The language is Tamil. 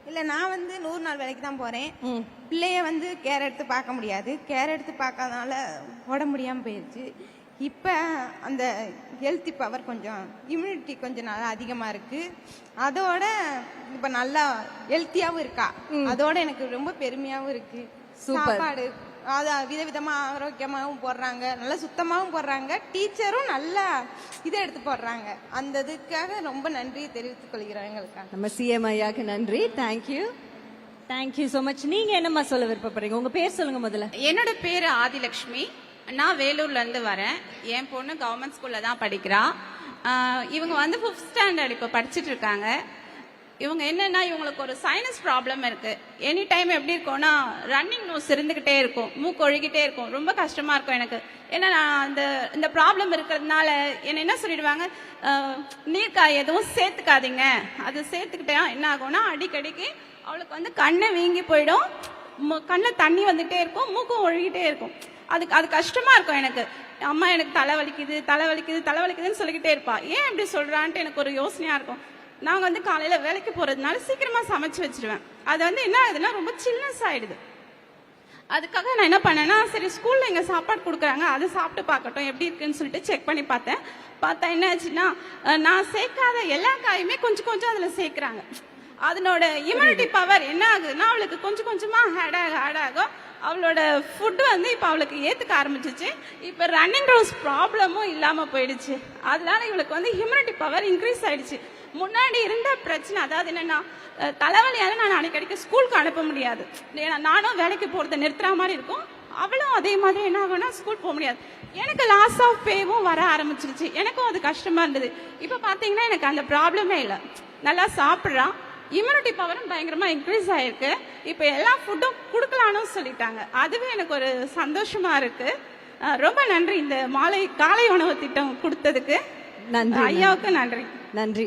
இல்ல நான் 100 நாள் வேலைக்கு தான் போறேன். பிள்ளைய கேர் எடுத்து பார்க்க முடியாது. கேர் எடுத்து பார்க்காதனால உடம்பு முடியாம போயிருச்சு. இப்ப அந்த ஹெல்த்தி பவர் கொஞ்சம் இம்யூனிட்டி கொஞ்சம் நல்லா அதிகமா இருக்கு. அதோட இப்ப நல்லா ஹெல்த்தியாவும் இருக்கா. அதோட எனக்கு ரொம்ப பெருமையாவும் இருக்கு. சாப்பாடு விதவிதமா ஆரோக்கியமாவும் போடுறாங்க, நல்லா சுத்தமாவும் போடுறாங்க. டீச்சரும் நல்லா இதை எடுத்து போடுறாங்க. அந்த இதுக்காக ரொம்ப நன்றி தெரிவித்துக் கொள்கிறேன். எங்களுக்காக நம்ம சிஎம் ஐயாக்கு நன்றி. Thank you thank you so much. நீங்க என்னம்மா சொல்ல விருப்பப்படுறீங்க? உங்க பேர் சொல்லுங்க முதல்ல. என்னோட பேரு ஆதிலட்சுமி. நான் வேலூர்ல இருந்து வரேன். என் பொண்ணு கவர்மெண்ட் ஸ்கூல்ல தான் படிக்கிறா. இவங்க 5th ஸ்டாண்டர்ட் இப்ப படிச்சுட்டு இருக்காங்க. இவங்க என்னன்னா இவங்களுக்கு ஒரு சைனஸ் ப்ராப்ளம் இருக்கு. எனி டைம் எப்படி இருக்கும்னா ரன்னிங் நோஸ் இருந்துகிட்டே இருக்கும், மூக்கு ஒழுகிட்டே இருக்கும். ரொம்ப கஷ்டமா இருக்கும் எனக்கு. ஏன்னா நான் இந்த ப்ராப்ளம் இருக்கிறதுனால என்ன சொல்லிடுவாங்க, நீர்க்காய் எதுவும் சேர்த்துக்காதீங்க. அது சேர்த்துக்கிட்டே என்ன ஆகும்னா அடிக்கடிக்கு அவளுக்கு கண்ணை வீங்கி போயிடும், கண்ணில் தண்ணி வந்துகிட்டே இருக்கும், மூக்கும் ஒழுகிட்டே இருக்கும். அது கஷ்டமா இருக்கும் எனக்கு. அம்மா எனக்கு தலைவலிக்குது தலைவலிக்குது தலைவலிக்குதுன்னு சொல்லிக்கிட்டே இருப்பா. ஏன் இப்படி சொல்றான்ட்டு எனக்கு ஒரு யோசனையா இருக்கும். நாங்க காலையில வேலைக்கு போறதுனால சீக்கிரமா சமைச்சு வச்சிருவேன். அது என்ன ஆகுதுன்னா ரொம்ப சில்னஸ் ஆயிடுது. அதுக்காக நான் என்ன பண்ணேன்னா, சரி ஸ்கூல்ல இங்க சாப்பாடு கொடுக்குறாங்க, அதை சாப்பிட்டு பார்க்கட்டும் எப்படி இருக்குன்னு சொல்லிட்டு செக் பண்ணி பார்த்தா என்ன ஆச்சுன்னா, நான் சேர்க்காத எல்லா காயுமே கொஞ்சம் கொஞ்சம் அதுல சேர்க்கிறாங்க. அதனோட இம்யூனிட்டி பவர் என்ன ஆகுதுன்னா அவளுக்கு கொஞ்சம் கொஞ்சமா ஆட் ஆகும். அவளோட ஃபுட் இப்ப அவளுக்கு ஏத்துக்க ஆரம்பிச்சிச்சு. இப்ப ரன்னிங் ரோஸ் ப்ராப்ளமும் இல்லாம போயிடுச்சு. அதனால இவளுக்கு இம்யூனிட்டி பவர் இன்க்ரீஸ் ஆயிடுச்சு. முன்னாடி இருந்த பிரச்சனை அதாவது என்னன்னா, தலைவலியால நான் அடிக்கடிக்கு ஸ்கூலுக்கு அனுப்ப முடியாது. நானும் வேலைக்கு போறதை நிறுத்துற மாதிரி இருக்கும், அவளும் அதே மாதிரி என்ன ஆகும்னா ஸ்கூல் போக முடியாது. எனக்கு லாஸ் ஆஃப் பேவும் வர ஆரம்பிச்சிருச்சு. எனக்கும் அது கஷ்டமா இருந்தது. இப்ப பாத்தீங்கன்னா எனக்கு அந்த ப்ராப்ளமே இல்லை. நல்லா சாப்பிட்றான், இம்யூனிட்டி பவரும் பயங்கரமா இன்க்ரீஸ் ஆயிருக்கு. இப்ப எல்லா ஃபுட்டும் கொடுக்கலான்னு சொல்லிட்டாங்க. அதுவே எனக்கு ஒரு சந்தோஷமா இருக்கு. ரொம்ப நன்றி இந்த காலை உணவு திட்டம் கொடுத்ததுக்கு. நன்றி ஐயாவுக்கு. நன்றி.